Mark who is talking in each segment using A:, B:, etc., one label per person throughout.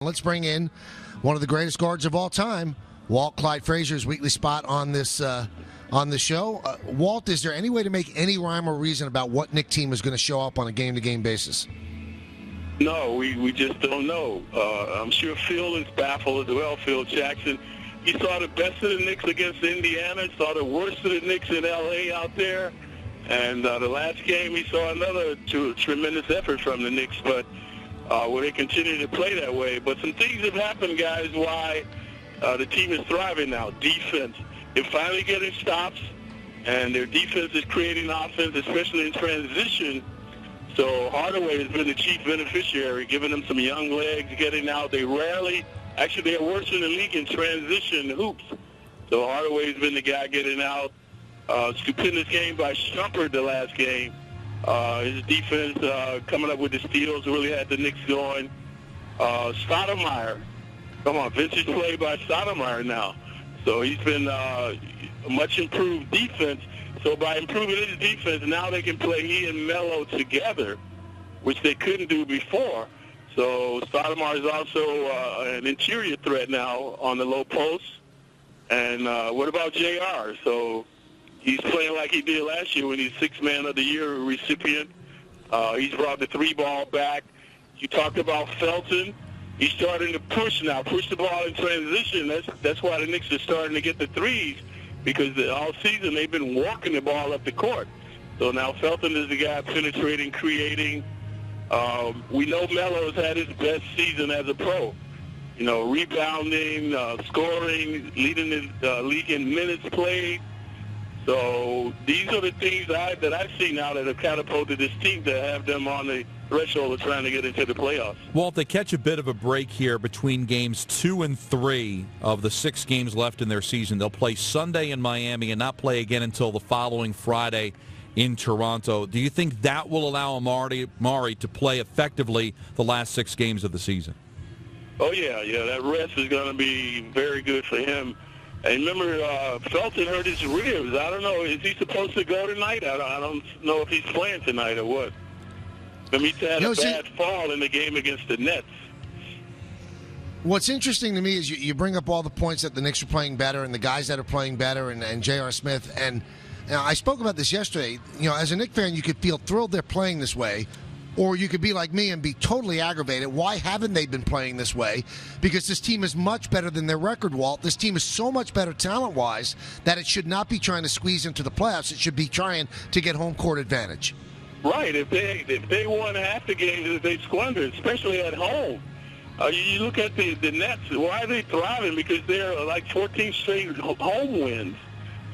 A: Let's bring in one of the greatest guards of all time, Walt Frazier's weekly spot on this on the show. Walt, is there any way to make any rhyme or reason about what Knick team is going to show up on a game-to-game basis?
B: No, we just don't know. I'm sure Phil is baffled as well, Phil Jackson. He saw the best of the Knicks against Indiana, saw the worst of the Knicks in L.A. out there. And the last game, he saw another tremendous effort from the Knicks, but will they continue to play that way? But some things have happened, guys, why the team is thriving now. Defense. They're finally getting stops, and their defense is creating offense, especially in transition. So Hardaway has been the chief beneficiary, giving them some young legs, getting out. They're worse in the league in transition hoops. So Hardaway's been the guy getting out. Stupendous game by Shumpert the last game. His defense coming up with the steals really had the Knicks going. Stoudemire. Come on, vintage play by Stoudemire now. So he's been a much improved defense. So by improving his defense, now they can play he and Melo together, which they couldn't do before. So Stoudemire is also an interior threat now on the low post. And what about JR? So he's playing like he did last year when he's Sixth Man of the Year recipient. He's brought the three ball back. You talked about Felton. He's starting to push the ball in transition. That's why the Knicks are starting to get the threes, because all season they've been walking the ball up the court. So now Felton is the guy penetrating, creating. We know Melo's had his best season as a pro. You know, rebounding, scoring, leading the league in minutes played. So these are the things that I see now that have catapulted this team to have them on the threshold of trying to get into the playoffs.
C: Walt, they catch a bit of a break here between games 2 and 3 of the 6 games left in their season. They'll play Sunday in Miami and not play again until the following Friday in Toronto. Do you think that will allow Amari to play effectively the last 6 games of the season?
B: Oh, yeah, that rest is going to be very good for him. And remember, Felton hurt his ribs. I don't know. Is he supposed to go tonight? I don't know if he's playing tonight or what. I mean, he had a bad fall in the game against the Nets.
A: What's interesting to me is you bring up all the points that the Knicks are playing better and the guys that are playing better and J.R. Smith. And I spoke about this yesterday. You know, as a Knicks fan, you could feel thrilled they're playing this way, or you could be like me and be totally aggravated. Why haven't they been playing this way? Because this team is much better than their record, Walt. This team is so much better talent-wise that it should not be trying to squeeze into the playoffs. It should be trying to get home court advantage.
B: Right. If they won half the games that they squandered, especially at home. You look at the Nets. Why are they thriving? Because they're like 14 straight home wins.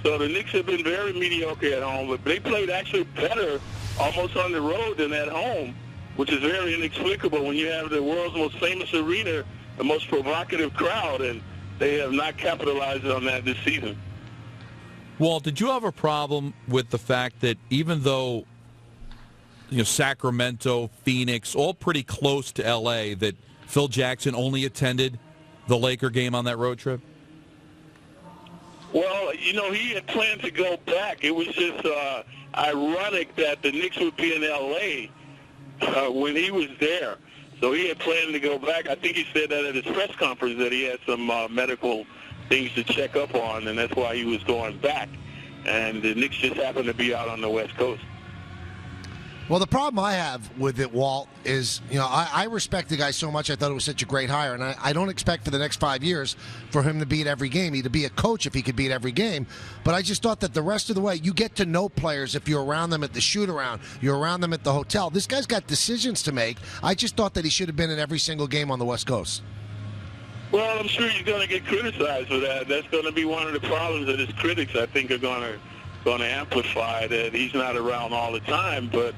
B: So the Knicks have been very mediocre at home, but they played actually better almost on the road than at home, which is very inexplicable when you have the world's most famous arena, the most provocative crowd, and they have not capitalized on that this season.
C: Walt, did you have a problem with the fact that even though Sacramento, Phoenix, all pretty close to L.A., that Phil Jackson only attended the Laker game on that road trip?
B: Well, he had planned to go back. It was just ironic that the Knicks would be in L.A. When he was there. So he had planned to go back. I think he said that at his press conference that he had some medical things to check up on, and that's why he was going back. And the Knicks just happened to be out on the West Coast.
A: Well, the problem I have with it, Walt, is, I respect the guy so much. I thought it was such a great hire, and I don't expect for the next 5 years for him to be at every game. He'd be a coach if he could be at every game. But I just thought that the rest of the way, you get to know players if you're around them at the shoot-around, you're around them at the hotel. This guy's got decisions to make. I just thought that he should have been in every single game on the West Coast.
B: Well, I'm sure he's going to get criticized for that. That's going to be one of the problems that his critics, I think, are going to amplify, that he's not around all the time. But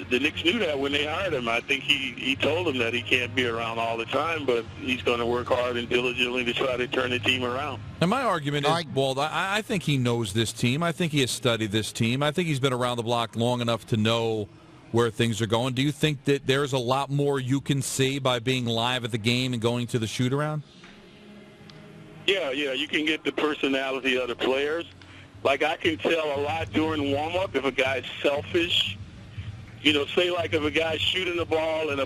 B: the Knicks knew that when they hired him. I think he told them that he can't be around all the time, but he's going to work hard and diligently to try to turn the team around.
C: And my argument is, Walt, I think he knows this team. I think he has studied this team. I think he's been around the block long enough to know where things are going. Do you think that there's a lot more you can see by being live at the game and going to the shoot-around?
B: Yeah, you can get the personality of the players. Like, I can tell a lot during warm-up if a guy's selfish. say like if a guy's shooting the ball and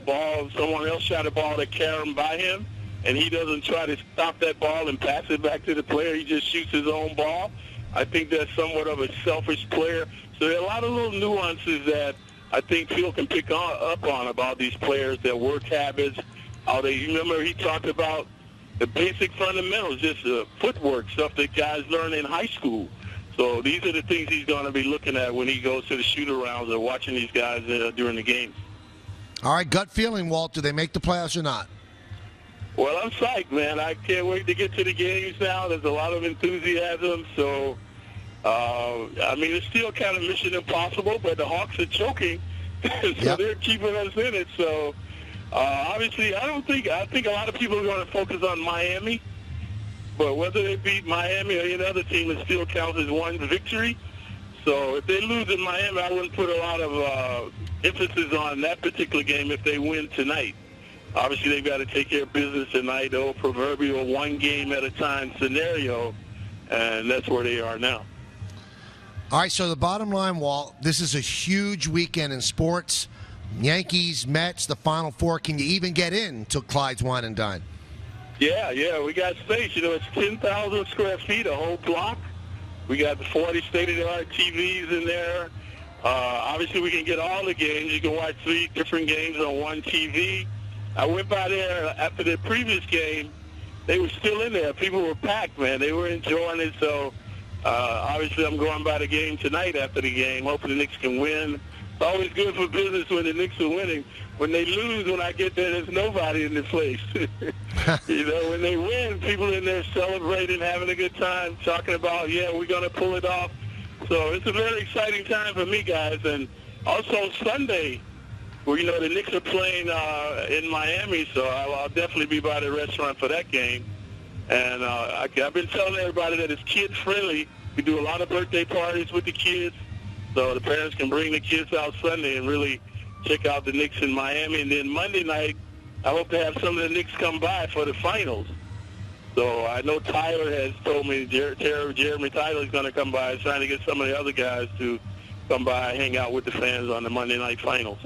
B: someone else shot a ball that carried him by him, and he doesn't try to stop that ball and pass it back to the player, he just shoots his own ball. I think that's somewhat of a selfish player. So there are a lot of little nuances that I think Phil can pick up on about these players, their work habits, how they, remember he talked about the basic fundamentals, just footwork, stuff that guys learn in high school. So these are the things he's going to be looking at when he goes to the shoot-arounds or watching these guys during the games.
A: All right, gut feeling, Walt. Do they make the playoffs or not?
B: Well, I'm psyched, man. I can't wait to get to the games now. There's a lot of enthusiasm. So, it's still kind of mission impossible, but the Hawks are choking, so they're keeping us in it. So, obviously, I think a lot of people are going to focus on Miami. But whether they beat Miami or any other team, it still counts as one victory. So if they lose in Miami, I wouldn't put a lot of emphasis on that particular game if they win tonight. Obviously, they've got to take care of business tonight, the old proverbial one game at a time scenario, and that's where they are now.
A: All right, so the bottom line, Walt, this is a huge weekend in sports. Yankees, Mets, the Final Four. Can you even get in to Clyde's Wine and Dine?
B: Yeah, we got space. It's 10,000 square feet, a whole block. We got the 40 state-of-the-art TVs in there. Obviously, we can get all the games. You can watch 3 different games on one TV. I went by there after the previous game. They were still in there. People were packed, man. They were enjoying it. So, obviously, I'm going by the game tonight after the game, hoping the Knicks can win. It's always good for business when the Knicks are winning. When they lose, when I get there, there's nobody in the place. When they win, people in there celebrating, having a good time, talking about, we're going to pull it off. So it's a very exciting time for me, guys. And also Sunday, where, the Knicks are playing in Miami, so I'll definitely be by the restaurant for that game. And I've been telling everybody that it's kid-friendly. We do a lot of birthday parties with the kids, so the parents can bring the kids out Sunday and really check out the Knicks in Miami. And then Monday night, I hope to have some of the Knicks come by for the finals. So I know Tyler has told me, Jeremy Tyler is going to come by, trying to get some of the other guys to come by and hang out with the fans on the Monday night finals.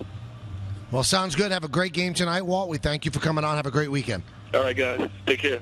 A: Well, sounds good. Have a great game tonight, Walt. We thank you for coming on. Have a great weekend.
B: All right, guys. Take care.